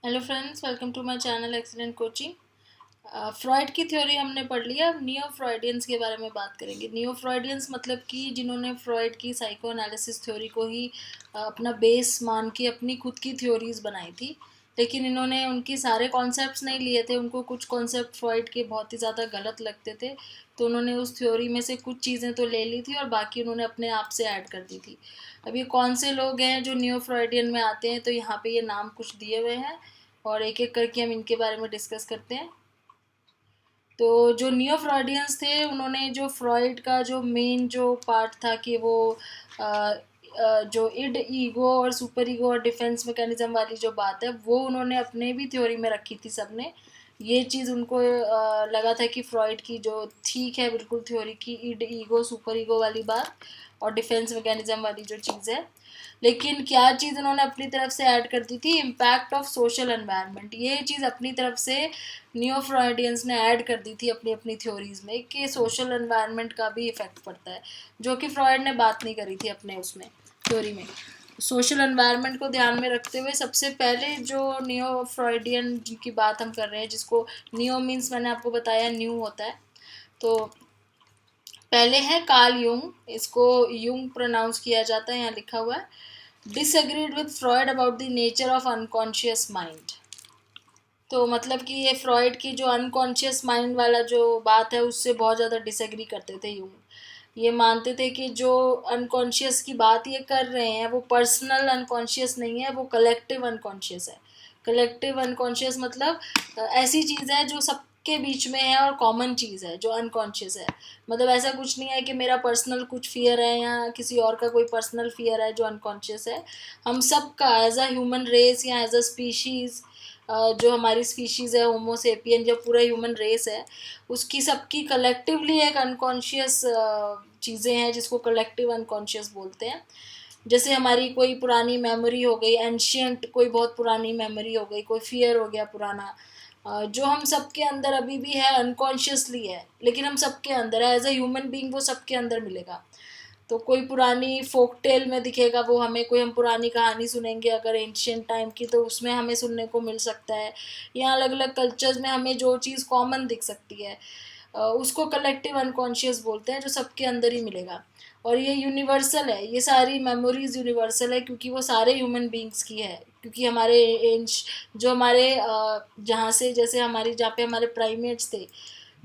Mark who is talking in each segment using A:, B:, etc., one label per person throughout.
A: Hello friends, welcome to my channel excellent coaching. Freud की theory हमने पढ़ लिया। अब नियो फ्रॉइडियंस के बारे में बात करेंगे। नियो फ्रॉइडियंस मतलब कि जिन्होंने फ्रॉइड की साइको एनालिसिस थ्योरी को ही अपना बेस मान के अपनी खुद की थ्योरीज बनाई थी। लेकिन इन्होंने उनकी सारे कॉन्सेप्ट्स नहीं लिए थे। उनको कुछ कॉन्सेप्ट फ्रॉइड के बहुत ही ज़्यादा गलत लगते थे, तो उन्होंने उस थ्योरी में से कुछ चीज़ें तो ले ली थी और बाकी उन्होंने अपने आप से ऐड कर दी थी। अब ये कौन से लोग हैं जो नियो फ्रॉइडियन में आते हैं, तो यहाँ पे ये नाम कुछ दिए हुए हैं और एक एक करके हम इनके बारे में डिस्कस करते हैं। तो जो नियो फ्रॉइडियंस थे, उन्होंने जो फ्रॉइड का जो मेन जो पार्ट था कि वो जो इड ईगो और सुपर ईगो और डिफेंस मैकेनिज्म वाली जो बात है, वो उन्होंने अपने भी थ्योरी में रखी थी सबने। ये चीज़ उनको लगा था कि फ्रॉइड की जो ठीक है बिल्कुल थ्योरी की इड ईगो सुपर ईगो वाली बात और डिफेंस मैकेनिज्म वाली जो चीज़ है। लेकिन क्या चीज़ उन्होंने अपनी तरफ से ऐड कर दी थी, इम्पैक्ट ऑफ सोशल एनवायरनमेंट। ये चीज़ अपनी तरफ से नियो फ्रॉइडियंस ने ऐड कर दी थी अपनी अपनी थ्योरीज में कि सोशल एनवायरनमेंट का भी इफेक्ट पड़ता है, जो कि फ्रॉइड ने बात नहीं करी थी अपने उसमें थ्योरी में। सोशल एनवायरनमेंट को ध्यान में रखते हुए सबसे पहले जो नियो फ्रॉइडियन की बात हम कर रहे हैं, जिसको नियो मीन्स मैंने आपको बताया न्यू होता है, तो पहले है कार्ल यूंग। इसको यूंग प्रोनाउंस किया जाता है, यहाँ लिखा हुआ है। Disagreed with Freud about the nature of unconscious mind. तो मतलब कि ये फ्रॉइड की जो अनकॉन्शियस माइंड वाला जो बात है, उससे बहुत ज़्यादा डिसएग्री करते थे यूंग। ये मानते थे कि जो अनकॉन्शियस की बात ये कर रहे हैं, वो पर्सनल अनकॉन्शियस नहीं है, वो कलेक्टिव अनकॉन्शियस है। कलेक्टिव अनकॉन्शियस मतलब ऐसी चीज़ है जो सबके बीच में है और कॉमन चीज़ है जो अनकॉन्शियस है। मतलब ऐसा कुछ नहीं है कि मेरा पर्सनल कुछ फियर है या किसी और का कोई पर्सनल फियर है जो अनकॉन्शियस है। हम सब का एज अ ह्यूमन रेस या एज अ स्पीशीज़, जो हमारी स्पीशीज़ है होमोसेपियन, जो पूरा ह्यूमन रेस है, उसकी सबकी कलेक्टिवली एक अनकॉन्शियस चीज़ें हैं जिसको कलेक्टिव अनकॉन्शियस बोलते हैं। जैसे हमारी कोई पुरानी मेमोरी हो गई, एंशियंट कोई बहुत पुरानी मेमोरी हो गई, कोई फियर हो गया पुराना, जो हम सबके अंदर अभी भी है, अनकॉन्शियसली है, लेकिन हम सबके अंदर है। एज अ ह्यूमन बीइंग वो सबके अंदर मिलेगा। तो कोई पुरानी फोक टेल में दिखेगा वो हमें, कोई हम पुरानी कहानी सुनेंगे अगर एंशियंट टाइम की, तो उसमें हमें सुनने को मिल सकता है। या अलग अलग कल्चर्स में हमें जो चीज़ कॉमन दिख सकती है, उसको कलेक्टिव अनकॉन्शियस बोलते हैं, जो सबके अंदर ही मिलेगा। और ये यूनिवर्सल है, ये सारी मेमोरीज यूनिवर्सल है, क्योंकि वो सारे ह्यूमन बींग्स की है। क्योंकि हमारे जो हमारे जहाँ से, जैसे हमारी जहाँ पे हमारे प्राइमेट्स थे,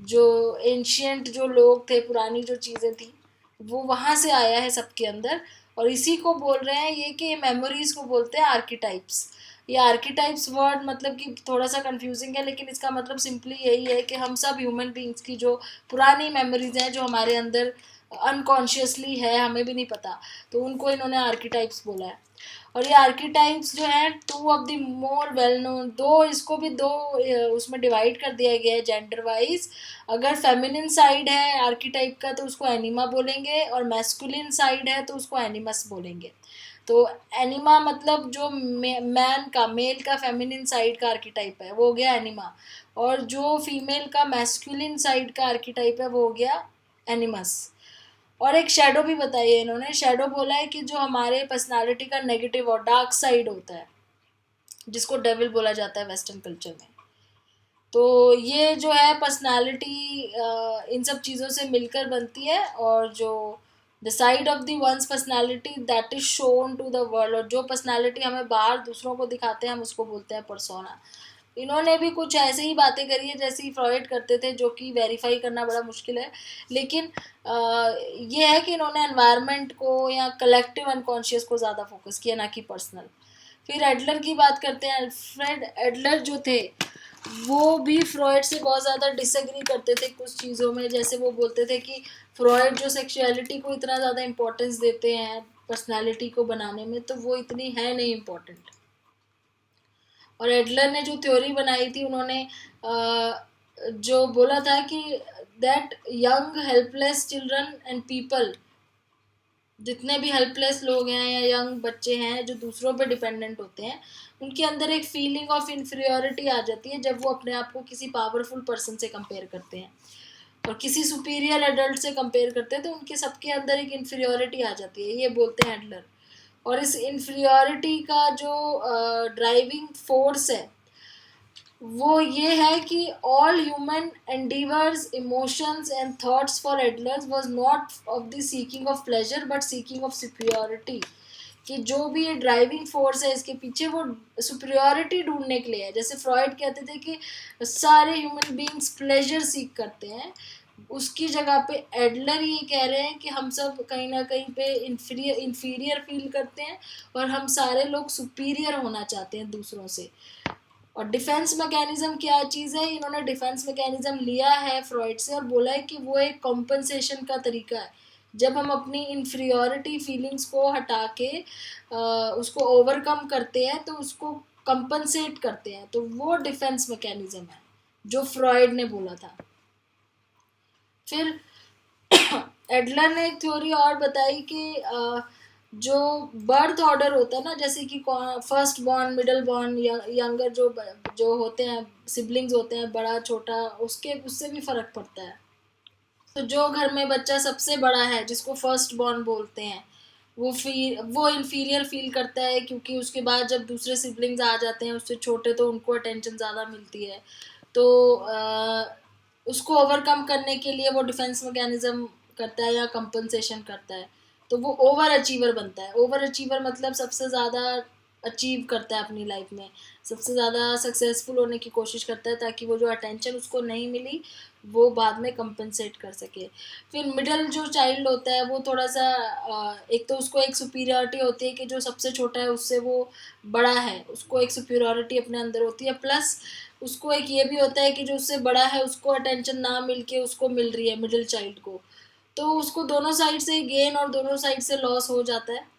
A: जो एंशियंट जो लोग थे, पुरानी जो चीज़ें थी, वो वहाँ से आया है सबके अंदर। और इसी को बोल रहे हैं ये कि मेमोरीज को बोलते हैं आर्किटाइप्स। ये आर्किटाइप्स वर्ड मतलब कि थोड़ा सा कंफ्यूजिंग है, लेकिन इसका मतलब सिंपली यही है कि हम सब ह्यूमन बींग्स की जो पुरानी मेमोरीज हैं, जो हमारे अंदर अनकॉन्शियसली है, हमें भी नहीं पता, तो उनको इन्होंने आर्किटाइप्स बोला है। और ये आर्किटाइप्स जो है, two of the more well known, दो इसको भी दो उसमें डिवाइड कर दिया गया है जेंडर वाइज। अगर फेमिनिन साइड है आर्किटाइप का तो उसको एनिमा बोलेंगे, और मैस्कुलिन साइड है तो उसको एनिमस बोलेंगे। तो एनिमा मतलब जो मैन का, मेल का फेमिनिन साइड का आर्किटाइप है, वो हो गया एनिमा। और जो फीमेल का मैस्कुलिन साइड का आर्किटाइप है, वो हो गया एनिमस। और एक शेडो भी बताई है इन्होंने। शेडो बोला है कि जो हमारे पर्सनालिटी का नेगेटिव और डार्क साइड होता है, जिसको डेविल बोला जाता है वेस्टर्न कल्चर में। तो ये जो है पर्सनालिटी इन सब चीज़ों से मिलकर बनती है, और जो the side of the one's personality that is shown to the world, और जो पर्सनालिटी हमें बाहर दूसरों को दिखाते हैं, हम उसको बोलते हैं पर्सोना। इन्होंने भी कुछ ऐसे ही बातें करी है जैसे ही फ्रॉइड करते थे, जो कि वेरीफाई करना बड़ा मुश्किल है। लेकिन ये है कि इन्होंने एनवायरनमेंट को या कलेक्टिव अनकॉन्शियस को ज़्यादा फोकस किया, ना कि पर्सनल। फिर एडलर की बात करते हैं। अल्फ्रेड एडलर जो थे, वो भी फ्रॉइड से बहुत ज़्यादा डिसएग्री करते थे कुछ चीज़ों में। जैसे वो बोलते थे कि फ्रॉइड जो सेक्सुअलिटी को इतना ज़्यादा इम्पोर्टेंस देते हैं पर्सनालिटी को बनाने में, तो वो इतनी है नहीं इम्पोर्टेंट। और एडलर ने जो थ्योरी बनाई थी, उन्होंने जो बोला था कि that young helpless children and people, जितने भी हेल्पलेस लोग हैं या यंग बच्चे हैं जो दूसरों पे डिपेंडेंट होते हैं, उनके अंदर एक फीलिंग ऑफ इन्फीरियोरिटी आ जाती है जब वो अपने आप को किसी पावरफुल पर्सन से कंपेयर करते हैं और किसी सुपीरियर एडल्ट से कंपेयर करते हैं, तो उनके सबके अंदर एक इन्फीरियोरिटी आ जाती है, ये बोलते हैं एडलर। और इस इन्फीरियोरिटी का जो ड्राइविंग फोर्स है, वो ये है कि all human endeavours, emotions and thoughts for Adler's was not of the seeking of pleasure but seeking of superiority. कि जो भी ये ड्राइविंग फोर्स है इसके पीछे वो सुपीरियरिटी ढूंढने के लिए है। जैसे फ्रॉइड कहते थे कि सारे ह्यूमन बीइंग्स प्लेजर सीख करते हैं, उसकी जगह पे एडलर ये कह रहे हैं कि हम सब कहीं ना कहीं पे इन्फीरियर फील करते हैं और हम सारे लोग सुपीरियर होना चाहते हैं दूसरों से। और डिफेंस मैकेनिज्म क्या चीज़ है, इन्होंने डिफेंस मैकेनिज्म लिया है फ्रॉइड से और बोला है कि वो एक कॉम्पनसेशन का तरीका है। जब हम अपनी इन्फीरियोरिटी फीलिंग्स को हटा के उसको ओवरकम करते हैं तो उसको कंपनसेट करते हैं, तो वो डिफेंस मैकेनिज्म है जो फ्रॉइड ने बोला था। फिर एडलर ने एक थ्योरी और बताई कि जो बर्थ ऑर्डर होता है ना, जैसे कि first born, middle born, younger जो होते हैं सिबलिंग्स होते हैं, बड़ा छोटा, उससे भी फर्क पड़ता है। तो जो घर में बच्चा सबसे बड़ा है जिसको फर्स्ट बॉर्न बोलते हैं, वो इन्फीरियर फील करता है क्योंकि उसके बाद जब दूसरे सिबलिंग्स आ जाते हैं उससे छोटे तो उनको अटेंशन ज़्यादा मिलती है। तो उसको ओवरकम करने के लिए वो डिफेंस मैकेनिज्म करता है या कंपनसेशन करता है, तो वो ओवर अचीवर बनता है। ओवर अचीवर मतलब सबसे ज़्यादा अचीव करता है अपनी लाइफ में, सबसे ज़्यादा सक्सेसफुल होने की कोशिश करता है ताकि वो जो अटेंशन उसको नहीं मिली वो बाद में कंपनसेट कर सके। फिर मिडल जो चाइल्ड होता है वो थोड़ा सा एक तो उसको एक सुपीरियरिटी होती है कि जो सबसे छोटा है उससे वो बड़ा है, उसको एक सुपीरियरिटी अपने अंदर होती है, प्लस उसको एक ये भी होता है कि जो उससे बड़ा है उसको अटेंशन ना मिल के उसको मिल रही है मिडिल चाइल्ड को, तो उसको दोनों साइड से गेन और दोनों साइड से लॉस हो जाता है।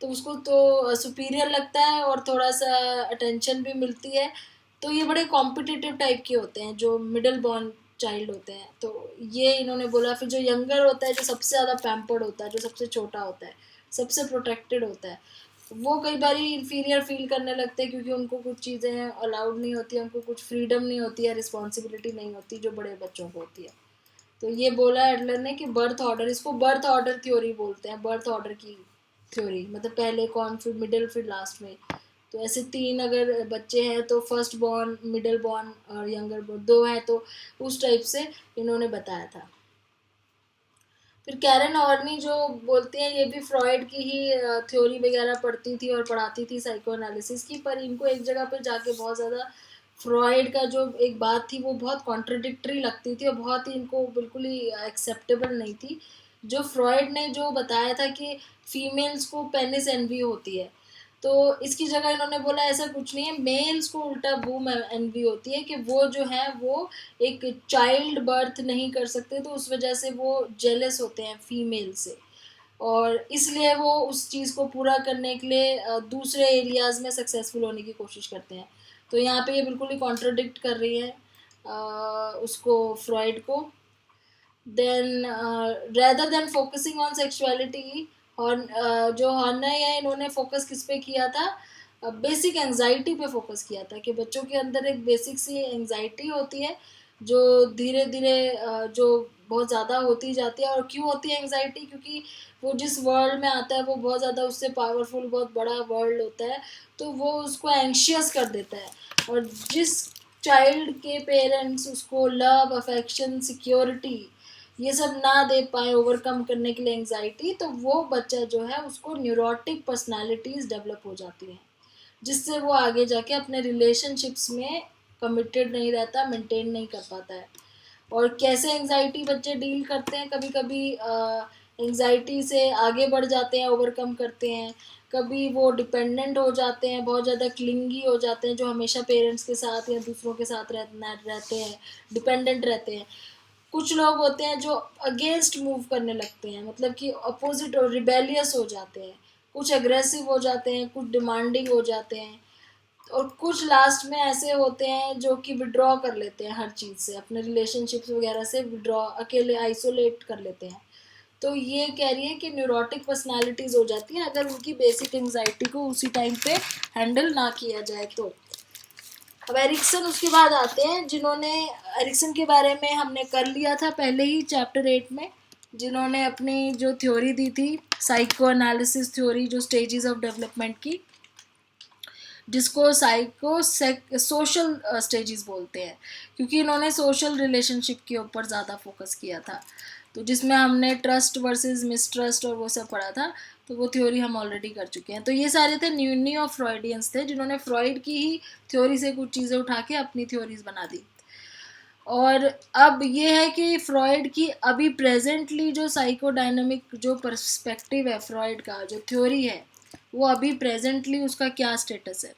A: तो उसको तो सुपीरियर लगता है और थोड़ा सा अटेंशन भी मिलती है। तो ये बड़े कॉम्पिटिटिव टाइप के होते हैं जो मिडिल बॉर्न चाइल्ड होते हैं। तो ये इन्होंने बोला। फिर जो यंगर होता है, जो सबसे ज़्यादा पैम्पर्ड होता है, जो सबसे छोटा होता है, सबसे प्रोटेक्टेड होता है, वो कई बार इन्फीरियर फील करने लगते हैं क्योंकि उनको कुछ चीज़ें अलाउड नहीं होती, उनको कुछ फ्रीडम नहीं होती है, रिस्पॉन्सिबिलिटी नहीं होती जो बड़े बच्चों को होती है। तो ये बोला एडलर ने कि बर्थ ऑर्डर, इसको बर्थ ऑर्डर थ्योरी बोलते हैं, बर्थ ऑर्डर की थ्योरी, मतलब पहले कौन, फिर मिडिल, फिर लास्ट में। तो ऐसे 3 अगर बच्चे हैं तो फर्स्ट बॉर्न, मिडिल बॉर्न और यंगर बॉर्न 2 है, तो उस टाइप से इन्होंने बताया था। फिर कैरन ऑर्नी जो बोलते हैं, ये भी फ्रॉइड की ही थ्योरी वगैरह पढ़ती थी और पढ़ाती थी साइको एनालिसिस की, पर इनको एक जगह पर जाके बहुत ज़्यादा फ्रॉइड का जो एक बात थी वो बहुत कॉन्ट्रडिक्टरी लगती थी और बहुत ही इनको बिल्कुल ही एक्सेप्टेबल नहीं थी। जो फ्रॉइड ने जो बताया था कि फीमेल्स को पेनिस एनवी होती है, तो इसकी जगह इन्होंने बोला ऐसा कुछ नहीं है, मेल्स को उल्टा बूम एनवी होती है कि वो जो है वो एक चाइल्ड बर्थ नहीं कर सकते, तो उस वजह से वो जेलस होते हैं फीमेल से, और इसलिए वो उस चीज़ को पूरा करने के लिए दूसरे एरियाज में सक्सेसफुल होने की कोशिश करते हैं। तो यहाँ पे ये बिल्कुल ही कॉन्ट्रडिक्ट कर रही है उसको, फ्रॉइड को। Then rather than focusing on sexuality, और जो हॉर्नर है इन्होंने फोकस किस पे किया था, बेसिक एंजाइटी पे फोकस किया था कि बच्चों के अंदर एक बेसिक सी एंजाइटी होती है जो धीरे धीरे जो बहुत ज़्यादा होती जाती है। और क्यों होती है एंजाइटी, क्योंकि वो जिस वर्ल्ड में आता है वो बहुत ज़्यादा उससे पावरफुल, बहुत बड़ा वर्ल्ड होता है, तो वो उसको एंशियस कर देता है। और जिस चाइल्ड के पेरेंट्स उसको लव, अफेक्शन, सिक्योरिटी ये सब ना दे पाए ओवरकम करने के लिए एंजाइटी, तो वो बच्चा जो है उसको न्यूरोटिक पर्सनालिटीज़ डेवलप हो जाती हैं, जिससे वो आगे जाके अपने रिलेशनशिप्स में कमिटेड नहीं रहता, मेंटेन नहीं कर पाता है। और कैसे एंजाइटी बच्चे डील करते हैं, कभी कभी एंजाइटी से आगे बढ़ जाते हैं, ओवरकम करते हैं, कभी वो डिपेंडेंट हो जाते हैं, बहुत ज़्यादा क्लिंगी हो जाते हैं, जो हमेशा पेरेंट्स के साथ या दूसरों के साथ रहते हैं, डिपेंडेंट रहते हैं। कुछ लोग होते हैं जो अगेंस्ट मूव करने लगते हैं, मतलब कि अपोजिट और रिबेलियस हो जाते हैं, कुछ एग्रेसिव हो जाते हैं, कुछ डिमांडिंग हो जाते हैं, और कुछ लास्ट में ऐसे होते हैं जो कि विड्रॉ कर लेते हैं हर चीज़ से, अपने रिलेशनशिप्स वगैरह से विड्रॉ, अकेले आइसोलेट कर लेते हैं। तो ये कह रही है कि न्यूरोटिक पर्सनालिटीज़ हो जाती हैं अगर उनकी बेसिक एंजाइटी को उसी टाइम पे हैंडल ना किया जाए तो। अब एरिक्सन उसके बाद आते हैं, जिन्होंने, एरिक्सन के बारे में हमने कर लिया था पहले ही चैप्टर 8 में, जिन्होंने अपनी जो थ्योरी दी थी साइको एनालिसिस थ्योरी, जो स्टेजेस ऑफ डेवलपमेंट की। जिसको सोशल स्टेजेस बोलते हैं, क्योंकि इन्होंने सोशल रिलेशनशिप के ऊपर ज़्यादा फोकस किया था। तो जिसमें हमने ट्रस्ट वर्सेस मिसट्रस्ट और वो सब पढ़ा था, तो वो थ्योरी हम ऑलरेडी कर चुके हैं। तो ये सारे थे नियो फ्रॉइडियंस थे, जिन्होंने फ्रॉइड की ही थ्योरी से कुछ चीज़ें उठा के अपनी थ्योरीज बना दी। और अब ये है कि फ्रॉइड की अभी प्रेजेंटली जो साइकोडायनामिक जो पर्सपेक्टिव है फ्रॉइड का, जो थ्योरी है, वो अभी प्रेजेंटली उसका क्या स्टेटस है।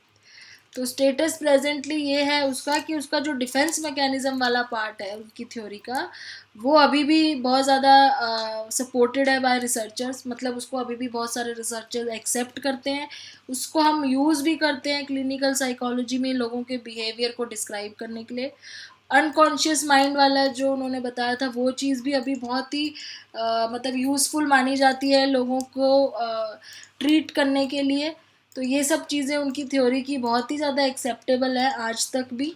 A: तो स्टेटस प्रेजेंटली ये है उसका कि उसका जो डिफेंस मैकेनिज्म वाला पार्ट है उनकी थ्योरी का, वो अभी भी बहुत ज़्यादा सपोर्टेड है बाय रिसर्चर्स। मतलब उसको अभी भी बहुत सारे रिसर्चर्स एक्सेप्ट करते हैं, उसको हम यूज़ भी करते हैं क्लिनिकल साइकोलॉजी में लोगों के बिहेवियर को डिस्क्राइब करने के लिए। अनकॉन्शियस माइंड वाला जो उन्होंने बताया था, वो चीज़ भी अभी बहुत ही मतलब यूज़फुल मानी जाती है लोगों को ट्रीट करने के लिए। तो ये सब चीज़ें उनकी थ्योरी की बहुत ही ज़्यादा एक्सेप्टेबल है आज तक भी।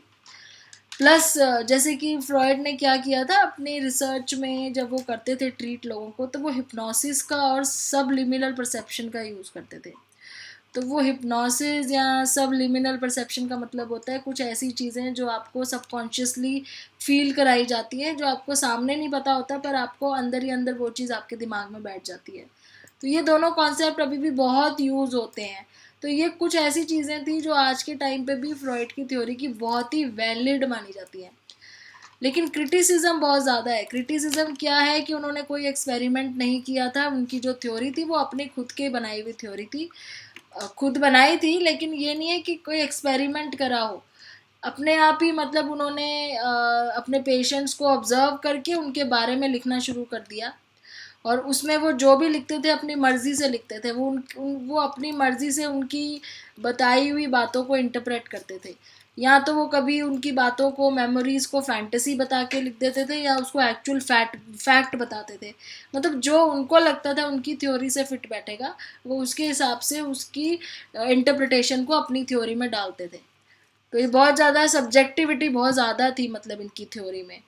A: प्लस जैसे कि फ्रॉइड ने क्या किया था अपनी रिसर्च में, जब वो करते थे ट्रीट लोगों को, तो वो हिप्नोसिस का और सबलिमिनल परसेप्शन का यूज़ करते थे। तो वो हिप्नोसिस या सबलिमिनल परसेप्शन का मतलब होता है कुछ ऐसी चीज़ें जो आपको सबकॉन्शियसली फील कराई जाती हैं, जो आपको सामने नहीं पता होता, पर आपको अंदर ही अंदर वो चीज़ आपके दिमाग में बैठ जाती है। तो ये दोनों कॉन्सेप्ट अभी भी बहुत यूज़ होते हैं। तो ये कुछ ऐसी चीज़ें थी जो आज के टाइम पे भी फ्रॉइड की थ्योरी की बहुत ही वैलिड मानी जाती है। लेकिन क्रिटिसिज्म बहुत ज़्यादा है। क्रिटिसिज्म क्या है कि उन्होंने कोई एक्सपेरिमेंट नहीं किया था, उनकी जो थ्योरी थी वो अपनी खुद के बनाई हुई थ्योरी थी, खुद बनाई थी, लेकिन ये नहीं है कि कोई एक्सपेरिमेंट करा हो। अपने आप ही मतलब उन्होंने अपने पेशेंट्स को ऑब्जर्व करके उनके बारे में लिखना शुरू कर दिया, और उसमें वो जो भी लिखते थे अपनी मर्ज़ी से लिखते थे। वो अपनी मर्ज़ी से उनकी बताई हुई बातों को इंटरप्रेट करते थे। या तो वो कभी उनकी बातों को, मेमोरीज़ को फैंटेसी बता के लिख देते थे, या उसको एक्चुअल फैक्ट बताते थे। मतलब जो उनको लगता था उनकी थ्योरी से फिट बैठेगा, वो उसके हिसाब से उसकी इंटरप्रिटेशन को अपनी थ्योरी में डालते थे। तो ये बहुत ज़्यादा सब्जेक्टिविटी बहुत ज़्यादा थी मतलब इनकी थ्योरी में।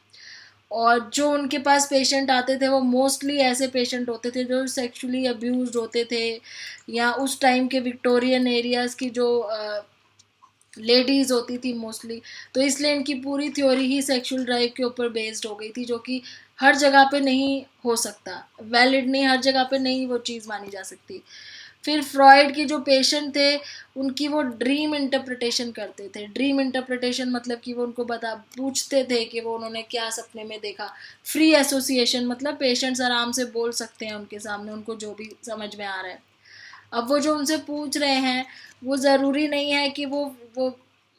A: और जो उनके पास पेशेंट आते थे वो मोस्टली ऐसे पेशेंट होते थे जो सेक्सुअली अब्यूज्ड होते थे, या उस टाइम के विक्टोरियन एरियाज़ की जो लेडीज़ होती थी मोस्टली। तो इसलिए इनकी पूरी थ्योरी ही सेक्सुअल ड्राइव के ऊपर बेस्ड हो गई थी, जो कि हर जगह पे नहीं हो सकता, वैलिड नहीं, हर जगह पे नहीं वो चीज़ मानी जा सकती। फिर फ्रॉइड के जो पेशेंट थे उनकी वो ड्रीम इंटरप्रिटेशन करते थे। ड्रीम इंटरप्रिटेशन मतलब कि वो उनको पूछते थे कि वो उन्होंने क्या सपने में देखा। फ्री एसोसिएशन मतलब पेशेंट्स आराम से बोल सकते हैं उनके सामने, उनको जो भी समझ में आ रहा है। अब वो जो उनसे पूछ रहे हैं वो ज़रूरी नहीं है कि वो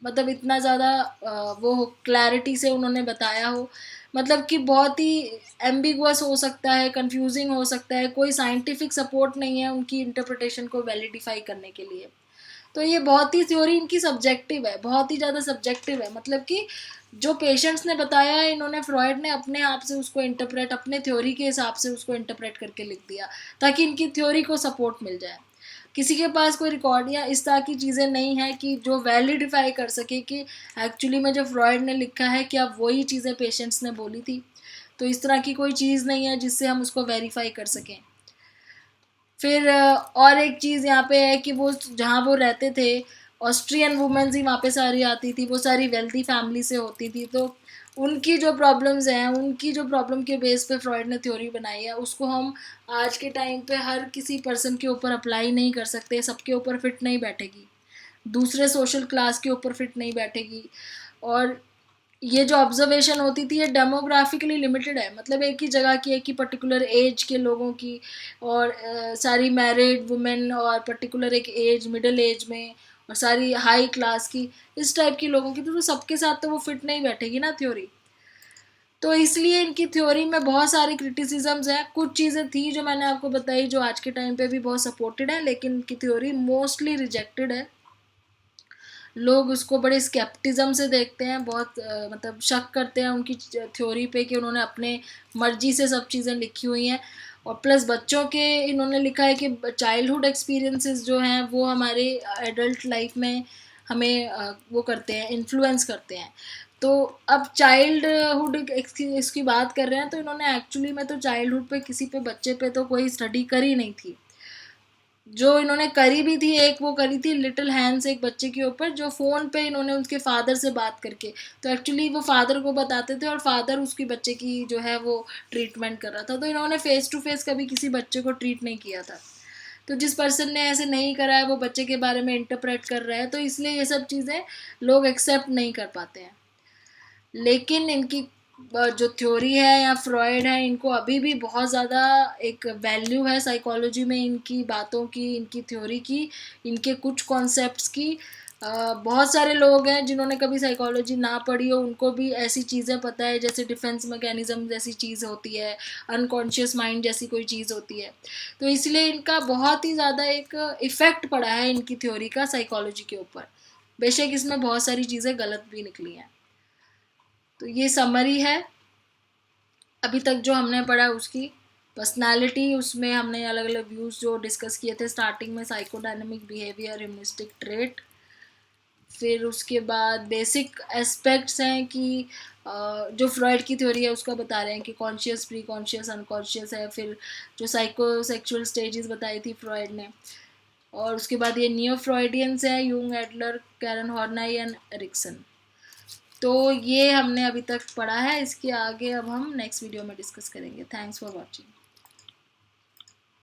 A: मतलब इतना ज़्यादा वो क्लैरिटी से उन्होंने बताया हो। मतलब कि बहुत ही एम्बिगुअस हो सकता है, कंफ्यूजिंग हो सकता है, कोई साइंटिफिक सपोर्ट नहीं है उनकी इंटरप्रिटेशन को वैलिडिफाई करने के लिए। तो ये बहुत ही थ्योरी इनकी सब्जेक्टिव है, बहुत ही ज़्यादा सब्जेक्टिव है। मतलब कि जो पेशेंट्स ने बताया है, इन्होंने फ्रॉइड ने अपने आप से उसको इंटरप्रेट, अपने थ्योरी के हिसाब से उसको इंटरप्रेट करके लिख दिया, ताकि इनकी थ्योरी को सपोर्ट मिल जाए। किसी के पास कोई रिकॉर्ड या इस तरह की चीज़ें नहीं है कि जो वैलिडिफाई कर सके कि एक्चुअली में जो फ्रॉइड ने लिखा है क्या वही चीज़ें पेशेंट्स ने बोली थी। तो इस तरह की कोई चीज़ नहीं है जिससे हम उसको वेरीफाई कर सकें। फिर और एक चीज़ यहाँ पे है कि वो जहाँ वो रहते थे, ऑस्ट्रियन वुमेन्स ही वहाँ पे सारी आती थी, वो सारी वेल्दी फैमिली से होती थी। तो उनकी जो प्रॉब्लम्स हैं, उनकी जो प्रॉब्लम के बेस पे फ्रॉइड ने थ्योरी बनाई है, उसको हम आज के टाइम पे हर किसी पर्सन के ऊपर अप्लाई नहीं कर सकते, सबके ऊपर फिट नहीं बैठेगी, दूसरे सोशल क्लास के ऊपर फिट नहीं बैठेगी। और ये जो ऑब्जर्वेशन होती थी ये डेमोग्राफिकली लिमिटेड है, मतलब एक ही जगह की, एक ही पर्टिकुलर एज के लोगों की, और सारी मैरिड वुमेन, और पर्टिकुलर एक एज, मिडिल एज में, और सारी हाई क्लास की, इस टाइप की लोगों की। तो सबके साथ तो वो फिट नहीं बैठेगी ना थ्योरी। तो इसलिए इनकी थ्योरी में बहुत सारे क्रिटिसिजम्स हैं। कुछ चीज़ें थी जो मैंने आपको बताई जो आज के टाइम पे भी बहुत सपोर्टेड है, लेकिन इनकी थ्योरी मोस्टली रिजेक्टेड है। लोग उसको बड़े स्केप्टिज्म से देखते हैं, बहुत मतलब शक करते हैं उनकी थ्योरी पे कि उन्होंने अपने मर्जी से सब चीज़ें लिखी हुई हैं। और प्लस बच्चों के इन्होंने लिखा है कि चाइल्डहुड एक्सपीरियंसेस जो हैं वो हमारे एडल्ट लाइफ में हमें वो करते हैं, इन्फ्लुएंस करते हैं। तो अब चाइल्डहुड इसकी बात कर रहे हैं, तो इन्होंने एक्चुअली में तो चाइल्डहुड पे, किसी पे, बच्चे पे तो कोई स्टडी करी नहीं थी। जो इन्होंने करी भी थी, एक वो करी थी लिटिल हैंड्स एक बच्चे के ऊपर, जो फ़ोन पे इन्होंने उसके फादर से बात करके, तो एक्चुअली वो फादर को बताते थे और फादर उसकी बच्चे की जो है वो ट्रीटमेंट कर रहा था। तो इन्होंने फेस टू फेस कभी किसी बच्चे को ट्रीट नहीं किया था। तो जिस पर्सन ने ऐसे नहीं करा है वो बच्चे के बारे में इंटरप्रेट कर रहा है, तो इसलिए ये सब चीज़ें लोग एक्सेप्ट नहीं कर पाते हैं। लेकिन इनकी जो थ्योरी है या फ्रॉयड है, इनको अभी भी बहुत ज़्यादा एक वैल्यू है साइकोलॉजी में, इनकी बातों की, इनकी थ्योरी की, इनके कुछ कॉन्सेप्ट्स की। बहुत सारे लोग हैं जिन्होंने कभी साइकोलॉजी ना पढ़ी हो, उनको भी ऐसी चीज़ें पता है, जैसे डिफेंस मैकेनिज्म जैसी चीज़ होती है, अनकॉन्शियस माइंड जैसी कोई चीज़ होती है। तो इसलिए इनका बहुत ही ज़्यादा एक इफ़ेक्ट पड़ा है इनकी थ्योरी का साइकोलॉजी के ऊपर। बेशक इसमें बहुत सारी चीज़ें गलत भी निकली हैं। तो ये समरी है अभी तक जो हमने पढ़ा उसकी। पर्सनालिटी, उसमें हमने अलग अलग व्यूज़ जो डिस्कस किए थे स्टार्टिंग में, साइकोडायनेमिक बिहेवियर, ह्यूमनिस्टिक ट्रेट। फिर उसके बाद बेसिक एस्पेक्ट्स हैं कि जो फ्रॉइड की थ्योरी है उसका बता रहे हैं कि कॉन्शियस, प्री कॉन्शियस, अनकॉन्शियस है। फिर जो साइको सेक्चुअल स्टेजेस बताई थी फ्रॉइड ने। और उसके बाद ये नियो फ्रॉइडियंस है, Jung, Adler, Karen Horney and Erikson. तो ये हमने अभी तक पढ़ा है, इसके आगे अब हम नेक्स्ट वीडियो में डिस्कस करेंगे। Thanks for watching.